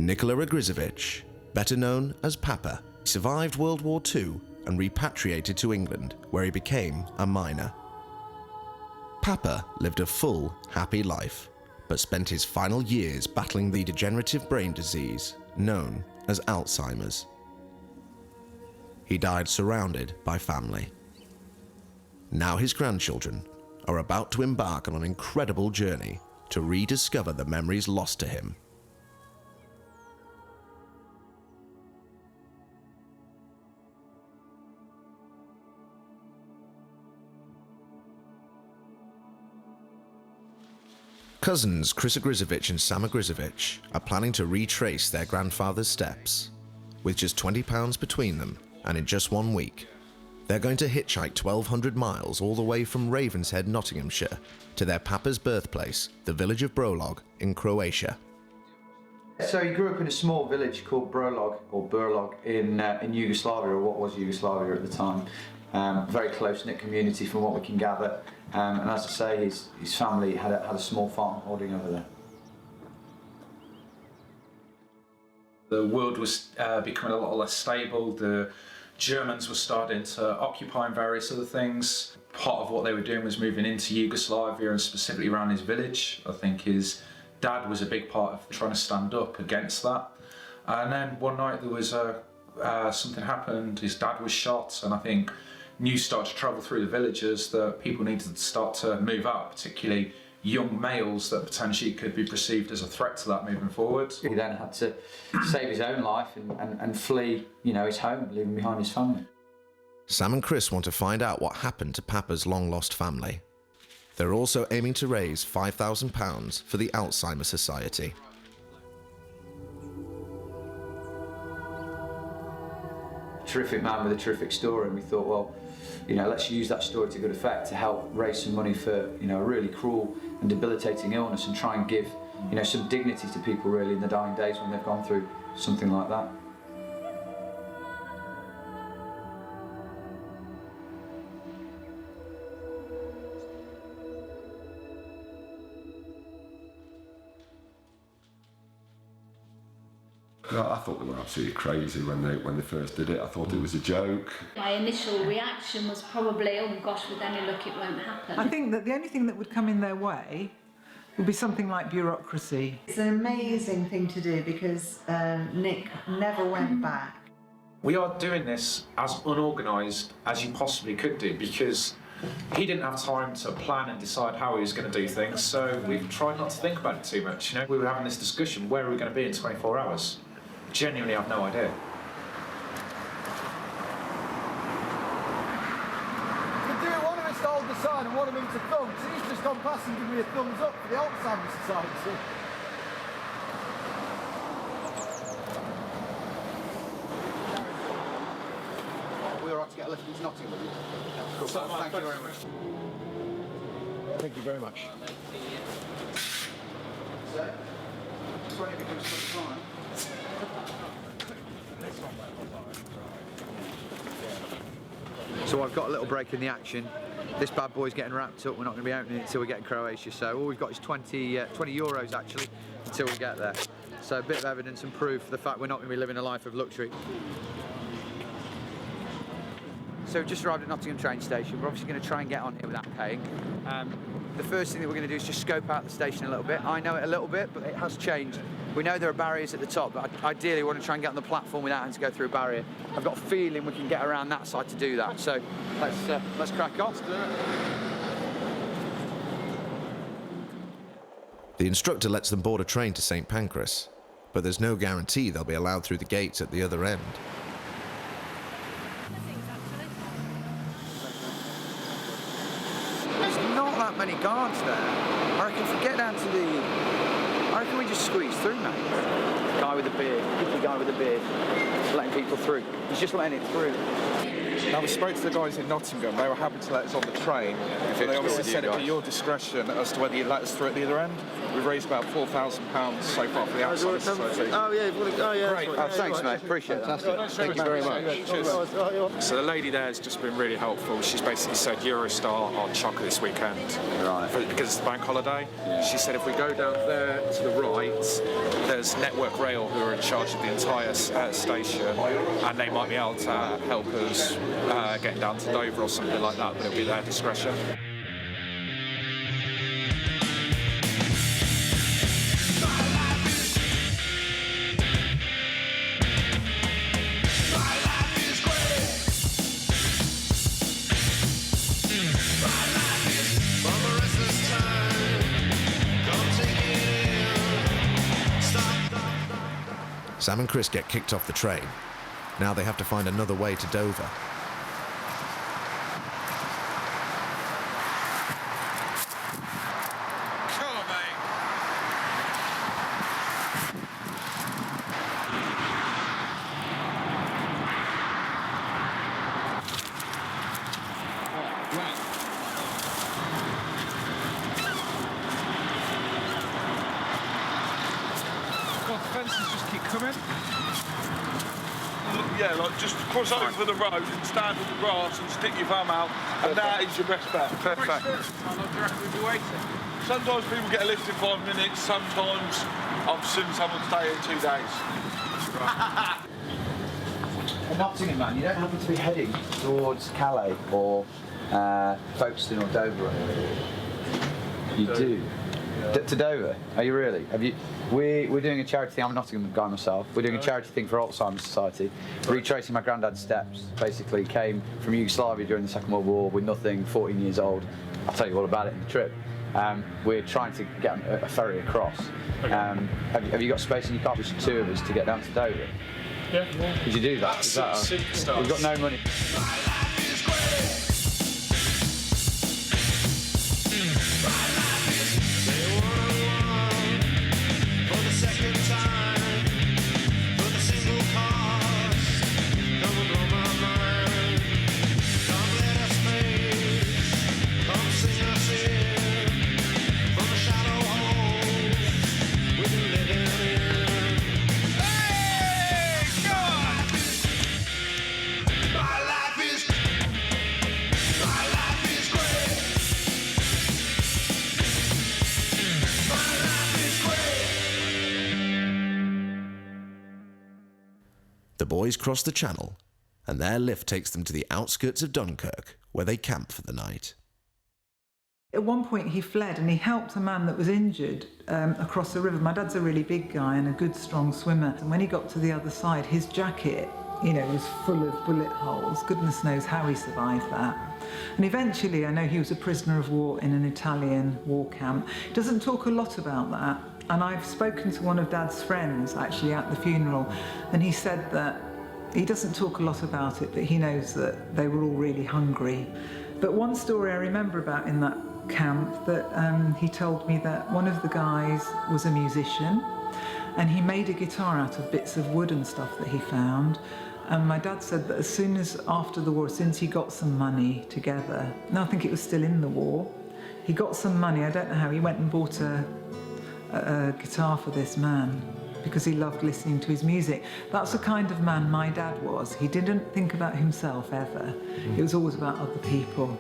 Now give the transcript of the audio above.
Nikola Ogrizovic, better known as Papa, survived World War II and repatriated to England, where he became a miner. Papa lived a full, happy life, but spent his final years battling the degenerative brain disease known as Alzheimer's. He died surrounded by family. Now his grandchildren are about to embark on an incredible journey to rediscover the memories lost to him. Cousins Chris Ogrizovic and Sam Ogrizovic are planning to retrace their grandfather's steps. With just £20 between them, and in just 1 week, they're going to hitchhike 1,200 miles all the way from Ravenshead, Nottinghamshire, to their papa's birthplace, the village of Brlog in Croatia. So he grew up in a small village called Brlog, or Brlog, in Yugoslavia, or what was Yugoslavia at the time. Very close-knit community from what we can gather. And as I say, his family had a small farm holding over there. The world was becoming a lot less stable. The Germans were starting to occupy various other things. Part of what they were doing was moving into Yugoslavia and specifically around his village. I think his dad was a big part of trying to stand up against that. And then one night there was something happened. His dad was shot, and I think news started to travel through the villages that people needed to start to move out, particularly young males that potentially could be perceived as a threat to that moving forward. He then had to save his own life and flee, his home, leaving behind his family. Sam and Chris want to find out what happened to Papa's long-lost family. They're also aiming to raise £5,000 for the Alzheimer's Society. Terrific man with a terrific story, and we thought, well, let's use that story to good effect to help raise some money for, a really cruel and debilitating illness, and try and give, some dignity to people really in the dying days when they've gone through something like that. I thought they were absolutely crazy when they first did it. I thought it was a joke. My initial reaction was probably, oh gosh, with any luck it won't happen. I think that the only thing that would come in their way would be something like bureaucracy. It's an amazing thing to do because Nick never went back. We are doing this as unorganised as you possibly could do, because he didn't have time to plan and decide how he was going to do things, so we've tried not to think about it too much. We were having this discussion, where are we going to be in 24 hours? Genuinely, I've no idea. You could do it, one of us to hold the sign and one of them to thumb, because he's just gone past and given me a thumbs up for the Alzheimer's Society. We're all right to get a lift into Nottingham. Cool. Thank you very much. Thank you very much. So, 20 becomes 25. So I've got a little break in the action. This bad boy's getting wrapped up. We're not going to be opening it until we get to Croatia. So all we've got is 20 euros actually until we get there. So a bit of evidence and proof for the fact we're not going to be living a life of luxury. So we've just arrived at Nottingham train station. We're obviously going to try and get on here without paying. The first thing that we're going to do is just scope out the station a little bit. I know it a little bit, but it has changed. We know there are barriers at the top, but ideally we want to try and get on the platform without having to go through a barrier. I've got a feeling we can get around that side to do that. So let's crack on. The instructor lets them board a train to St Pancras, but there's no guarantee they'll be allowed through the gates at the other end. There's not that many guards there. I reckon if we get down to I reckon we just squeeze through, mate. Guy with a beard, hippie guy with a beard, just letting people through. He's just letting it through. Now, we spoke to the guys in Nottingham. They were happy to let us on the train. They obviously said it to your discretion as to whether you let us through at the other end. we've raised about £4,000 so far for the Alzheimer's Society. Oh yeah, Great. Thanks, mate. Appreciate that. Thank you very much. Cheers. So the lady there has just been really helpful. She's basically said Eurostar are chocker this weekend, Right. because it's the bank holiday. She said if we go down there to the right, there's Network Rail who are in charge of the entire station, and they might be able to help us getting down to Dover or something like that, but it'll be their discretion. Sam and Chris get kicked off the train. Now they have to find another way to Dover. Come on, mate. God, the fences just keep coming. Yeah, like just cross over the road and stand on the grass and stick your thumb out, and that is your best bet. Perfect. How long do you reckon we'll be waiting? Sometimes people get a lift in 5 minutes, sometimes I've seen someone stay here 2 days. A Nottingham man, you don't happen to be heading towards Calais or Folkestone or Dover or anything? You do? To Dover? Are you really? Have you? We're doing a charity thing. I'm a Nottingham guy myself. We're doing a charity thing for Alzheimer's Society. Retracing my granddad's steps. Basically came from Yugoslavia during the Second World War with nothing, 14 years old. I'll tell you all about it in the trip. We're trying to get a ferry across. Have you got space in your car? Just 2 of us to get down to Dover? Yeah. Could you do that? Superstars. We've got no money. The boys cross the channel, and their lift takes them to the outskirts of Dunkirk, where they camp for the night. At one point he fled and he helped a man that was injured across the river. My dad's a really big guy and a good strong swimmer, and when he got to the other side, his jacket, you know, was full of bullet holes. Goodness knows how he survived that. And eventually, I know he was a prisoner of war in an Italian war camp. He doesn't talk a lot about that, and I've spoken to one of Dad's friends actually at the funeral, and he said that he doesn't talk a lot about it, but he knows that they were all really hungry. But one story I remember about in that camp, that he told me that one of the guys was a musician, and he made a guitar out of bits of wood and stuff that he found. And my dad said that as soon as after the war, since he got some money together, and I think it was still in the war, he got some money, I don't know how, he went and bought a guitar for this man because he loved listening to his music. That's the kind of man my dad was. He didn't think about himself ever. It was always about other people.